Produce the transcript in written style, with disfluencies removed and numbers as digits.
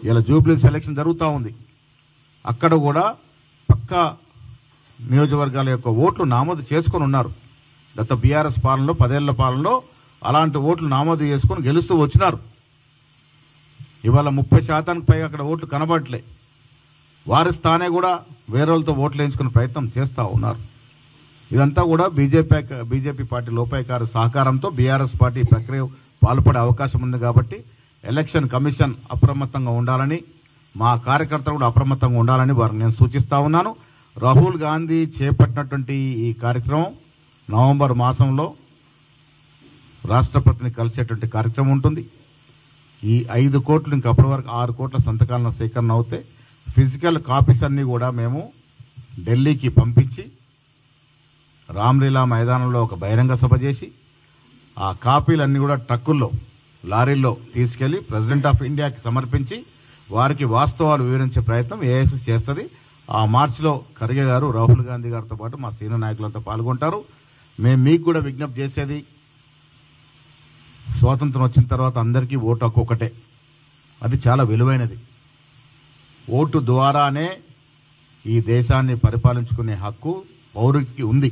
ఇలా Jubilee selection జరుగుతూ ఉంది. అక్కడ కూడా పక్కా నియోజకవర్గాల యొక్క ఓట్లు నామోదు చేసుకుని ఉన్నారు. గత బీఆర్ఎస్ పాలనలో 10 ఏళ్ల పాలనలో అలాంటి ఓట్లు నామోదు చేసుకుని గెలుస్తూ వచ్చినారు. ఇవాళ 30% పైగా అక్కడ ఓట్లు కనబడట్లే. వారి స్థానే కూడా వేరేలతో ఓట్లు వేయించుకునే ప్రయత్నం చేస్తూ ఉన్నారు. ఇదంతా కూడా బీజేపీ పార్టీ లోపాయకారి సహకారంతో బీఆర్ఎస్ పార్టీ ప్రక్రియ పాల్పడే అవకాశం ఉంది. కాబట్టి ఎలక్షన్ కమిషన్ అప్రమత్తంగా ఉండాలని, మా కార్యకర్తలు కూడా అప్రమత్తంగా ఉండాలని వారిని నేను సూచిస్తా ఉన్నాను. రాహుల్ గాంధీ చేపట్టినటువంటి ఈ కార్యక్రమం నవంబర్ మాసంలో రాష్ట్రపతిని కలిసేటువంటి కార్యక్రమం ఉంటుంది. ఈ 5 కోట్లు ఇంకా అప్పటి వరకు 6 కోట్ల సంతకాలను సేకరణ అవుతే ఫిజికల్ కాపీస్ అన్ని కూడా మేము ఢిల్లీకి పంపించి రామ్లీలా మైదానంలో ఒక బహిరంగ సభ చేసి ఆ కాపీలన్నీ కూడా ట్రక్కుల్లో లారీల్లో తీసుకెళ్లి ప్రెసిడెంట్ ఆఫ్ ఇండియాకి సమర్పించి వారికి వాస్తవాలు వివరించే ప్రయత్నం ఏఐసీ చేస్తుంది. ఆ మార్చిలో ఖర్గే గారు రాహుల్ గాంధీ గారితో పాటు మా సీనియర్ నాయకులంతా పాల్గొంటారు. మేము మీకు కూడా విజ్ఞప్తి చేసేది, స్వాతంత్రం వచ్చిన తర్వాత అందరికీ ఓటు హక్కు ఒకటే. అది చాలా విలువైనది. ఓటు ద్వారానే ఈ దేశాన్ని పరిపాలించుకునే హక్కు పౌరుడికి ఉంది.